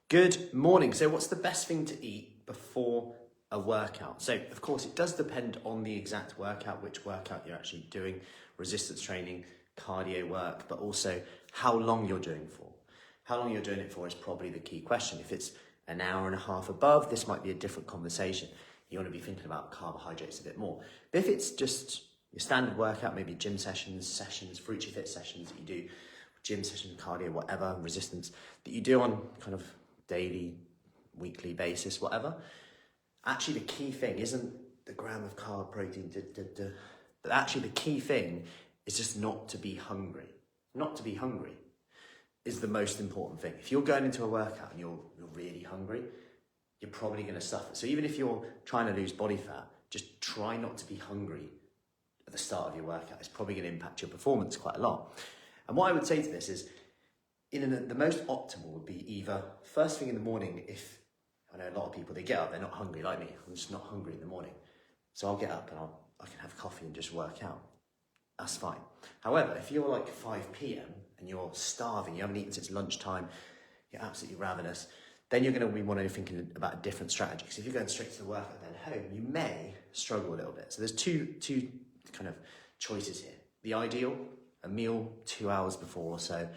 Good morning. So what's the best thing to eat before a workout? So of course it does depend on the exact workout, which workout you're actually doing, resistance training, cardio work, but also how long you're doing for. How long you're doing it for is probably the key question. If it's an hour and a half above, this might be a different conversation. You want to be thinking about carbohydrates a bit more. But if it's just your standard workout, maybe gym sessions, Fruci fit sessions that you do, gym session, cardio, whatever, resistance, that you do on kind of daily, weekly basis, whatever. Actually, the key thing isn't the gram of carb, protein, but actually the key thing is just not to be hungry. Not to be hungry is the most important thing. If you're going into a workout and you're really hungry, you're probably going to suffer. So even if you're trying to lose body fat, just try not to be hungry at the start of your workout. It's probably going to impact your performance quite a lot. And what I would say to this is, the most optimal would be either first thing in the morning. If I know a lot of people, they get up, they're not hungry like me. I'm just not hungry in the morning. So I'll get up and I can have coffee and just work out. That's fine. However, if you're like 5 p.m. and you're starving, you haven't eaten since lunchtime, you're absolutely ravenous, then you're going to be wanting to think about a different strategy. Because if you're going straight to the workout then home, you may struggle a little bit. So there's two kind of choices here. The ideal, a meal 2 hours before or so,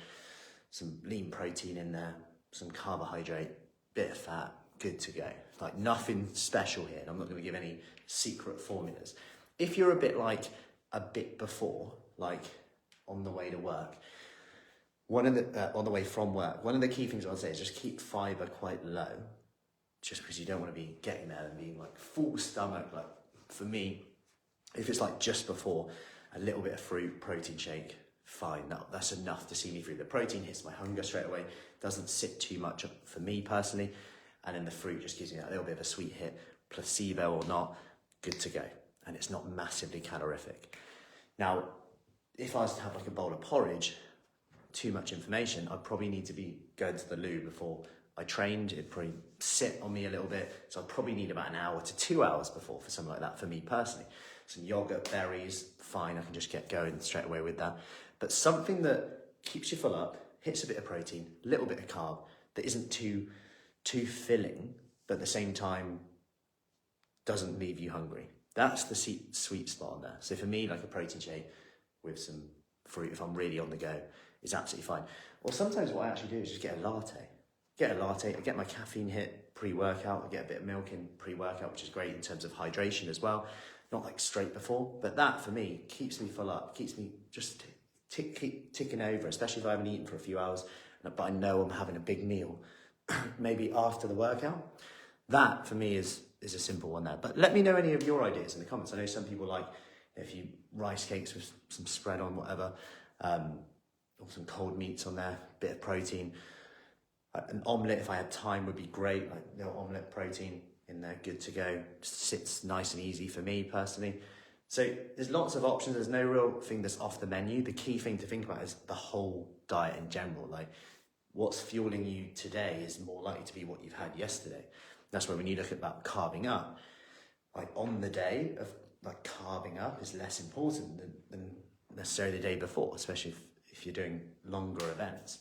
some lean protein in there, some carbohydrate, bit of fat, good to go. Like nothing special here. And I'm not going to give any secret formulas. If you're a bit before, like on the way to work, on the way from work, one of the key things I'd say is just keep fiber quite low, just because you don't want to be getting there and being like full stomach. Like for me, if it's like just before, a little bit of fruit, protein shake, fine, that's enough to see me through. The protein hits my hunger straight away, doesn't sit too much for me personally, and then the fruit just gives me that little bit of a sweet hit, placebo or not, good to go. And it's not massively calorific. Now, if I was to have like a bowl of porridge, too much information, I'd probably need to be going to the loo before I trained. It'd probably sit on me a little bit, so I'd probably need about an hour to 2 hours before for something like that for me personally. Some yogurt, berries, fine, I can just get going straight away with that. But something that keeps you full up, hits a bit of protein, a little bit of carb, that isn't too filling, but at the same time doesn't leave you hungry. That's the sweet spot on there. So for me, like a protein shake with some fruit, if I'm really on the go, is absolutely fine. Or sometimes what I actually do is just get a latte. I get my caffeine hit pre-workout, I get a bit of milk in pre-workout, which is great in terms of hydration as well. Not like straight before, but that for me keeps me full up, keeps me just ticking over, especially if I haven't eaten for a few hours, but I know I'm having a big meal, maybe after the workout. That for me is a simple one there. But let me know any of your ideas in the comments. I know some people like if you rice cakes with some spread on, whatever, or some cold meats on there, bit of protein. An omelette, if I had time, would be great. Like little omelette protein in there, good to go. Just sits nice and easy for me personally. So there's lots of options. There's no real thing that's off the menu. The key thing to think about is the whole diet in general. Like what's fueling you today is more likely to be what you've had yesterday. That's why when you look at about carving up, like on the day of like carving up is less important than necessarily the day before, especially if you're doing longer events.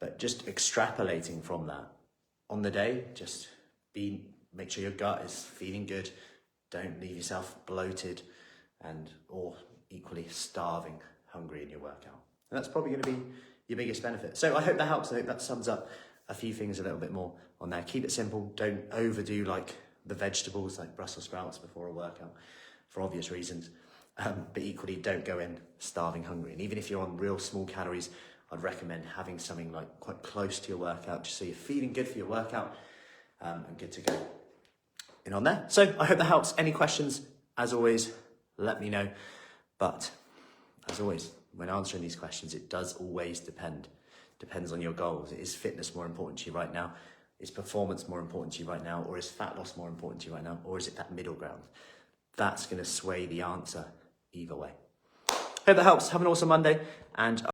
But just extrapolating from that on the day, just make sure your gut is feeling good. Don't leave yourself bloated or equally starving, hungry in your workout. And that's probably going to be your biggest benefit. So I hope that helps. I hope that sums up a few things a little bit more on there. Keep it simple. Don't overdo like the vegetables like Brussels sprouts before a workout for obvious reasons. But equally don't go in starving hungry. And even if you're on real small calories, I'd recommend having something like quite close to your workout just so you're feeling good for your workout and good to go in on there. So I hope that helps. Any questions, as always, let me know. But as always, when answering these questions, it does always depends on your goals. Is fitness more important to you right now? Is performance more important to you right now? Or is fat loss more important to you right now? Or is it that middle ground? That's going to sway the answer either way. Hope that helps. Have an awesome Monday, and